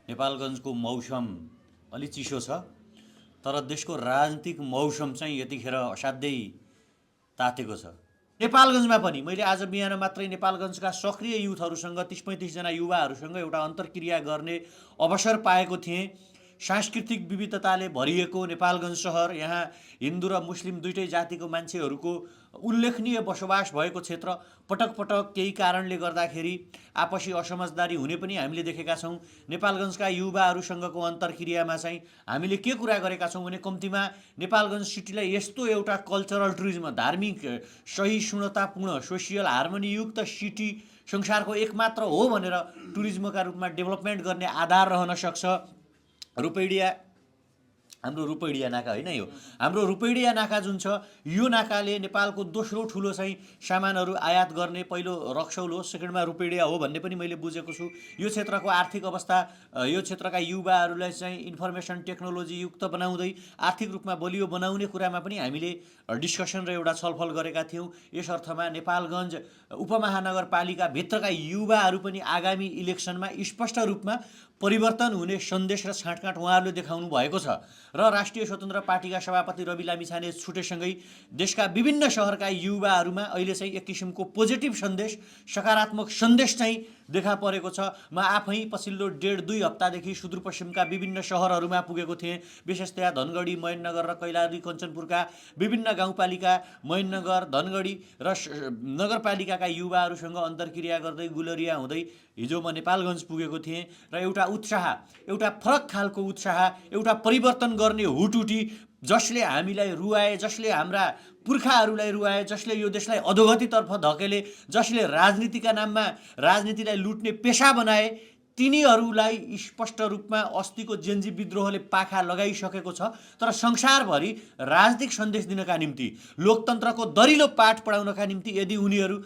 नेपालगञ्जको मौसम अलि चिसो छ, तर देशको राजनीतिक मौसम चाहिँ यतिखेर असाध्यै तातेको छ। नेपालगञ्जमा पनि मैले आज बिहान मात्रै नेपालगञ्जका सक्रिय युथहरूसँग 30-35 जना युवाहरूसँग एउटा अन्तर्क्रिया गर्ने अवसर पाएको थिएँ। सांस्कृतिक विविधताले भरिएको नेपालगञ्ज सहर, यहाँ हिन्दू र मुस्लिम दुईटै जातिको मान्छेहरूको उल्लेखनीय बसोबास भएको क्षेत्र, पटक पटक केही कारणले गर्दाखेरि आपसी असमझदारी हुने पनि हामीले देखेका छौँ। नेपालगञ्जका युवाहरूसँगको अन्तर्क्रियामा चाहिँ हामीले के कुरा गरेका छौँ भने कम्तीमा नेपालगञ्ज सिटीलाई यस्तो एउटा कल्चरल टुरिज्म, धार्मिक सहिष्णुतापूर्ण सोसियल हार्मोनीयुक्त सिटी संसारको एकमात्र हो भनेर टुरिज्मका रूपमा डेभलपमेन्ट गर्ने आधार रहन सक्छ। रुपैडिया, हाम्रो रुपैडिया नाका होइन यो, हाम्रो रुपैडिया नाका जुन छ, यो नाकाले नेपालको दोस्रो ठुलो चाहिँ सामानहरू आयात गर्ने, पहिलो रक्सौल हो, सेकेन्डमा रुपैडिया हो भन्ने पनि मैले बुझेको छु। यो क्षेत्रको आर्थिक अवस्था, यो क्षेत्रका युवाहरूलाई चाहिँ इन्फर्मेसन टेक्नोलोजी युक्त बनाउँदै आर्थिक रूपमा बलियो बनाउने कुरामा पनि हामीले डिस्कसन र एउटा छलफल गरेका थियौँ। यस अर्थमा नेपालगञ्ज उपमहानगरपालिकाभित्रका युवाहरू पनि आगामी इलेक्सनमा स्पष्ट रूपमा परिवर्तन हुने सन्देश र छाँटकाँट उहाँहरूले देखाउनु भएको छ। र राष्ट्रिय स्वतन्त्र पार्टीका सभापति रवि लामिछाने छुटेसँगै देशका विभिन्न शहरका युवाहरूमा अहिले चाहिँ एक किसिमको पोजिटिभ सन्देश, सकारात्मक सन्देश चाहिँ देखा परेको छ। म आफै पछिल्लो 1.5-2 हप्तादेखि सुदूरपश्चिमका विभिन्न शहरहरूमा पुगेको थिएँ। विशेषतया धनगढी, महेन्द्रनगर र कैलाली कञ्चनपुरका विभिन्न गाउँपालिका, महेन्द्रनगर, धनगढी र नगरपालिकाका युवाहरूसँग अन्तर्क्रिया गर्दै गुलरिया हुँदै हिजो म नेपालगञ्ज पुगेको थिएँ। र एउटा उत्साह, एउटा फरक खालको उत्साह, एउटा परिवर्तन गर्ने हुटुटी, जसले हामीलाई रुवाए, जसले हाम्रा पुर्खाहरूलाई रुवाए, जसले यो देशलाई अधोगतितर्फ धकेले, जसले राजनीतिका नाममा राजनीतिलाई लुट्ने पेसा बनाए, तिनीहरूलाई स्पष्ट रूपमा अस्तिको जेन्जी विद्रोहले पाखा लगाइसकेको छ। तर संसारभरि राजनीतिक सन्देश दिनका निम्ति, लोकतन्त्रको दरिलो पाठ पढाउनका निम्ति यदि उनीहरू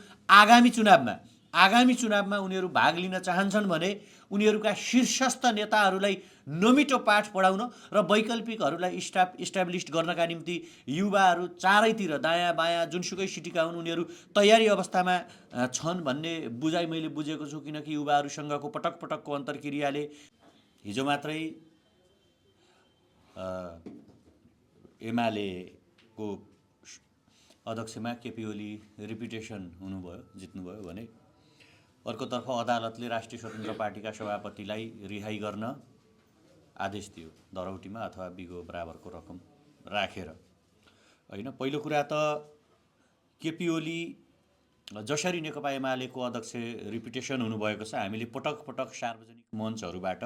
आगामी चुनावमा उनीहरू भाग लिन चाहन्छन् भने उनीहरूका शीर्षस्थ नेताहरूलाई नमिठो पाठ पढाउन र वैकल्पिकहरूलाई इस्टाब्लिस गर्नका निम्ति युवाहरू चारैतिर, दायाँ बायाँ जुनसुकै सिटीका हुन्, उनीहरू तयारी अवस्थामा छन् भन्ने बुझाइ मैले बुझेको छु। किनकि युवाहरूसँगको पटक पटकको अन्तर्क्रियाले हिजो मात्रै एमालेको अध्यक्षमा केपी ओली रिपिटेसन हुनुभयो, जित्नुभयो भने अर्कोतर्फ अदालतले राष्ट्रिय स्वतन्त्र पार्टीका सभापतिलाई रिहाई गर्न आदेश दियो, दरौटीमा अथवा बिगो बराबरको रकम राखेर। होइन, पहिलो कुरा त केपी ओली जसरी नेकपा एमालेको अध्यक्ष रिपिटेसन हुनुभएको छ, हामीले पटक पटक सार्वजनिक मञ्चहरूबाट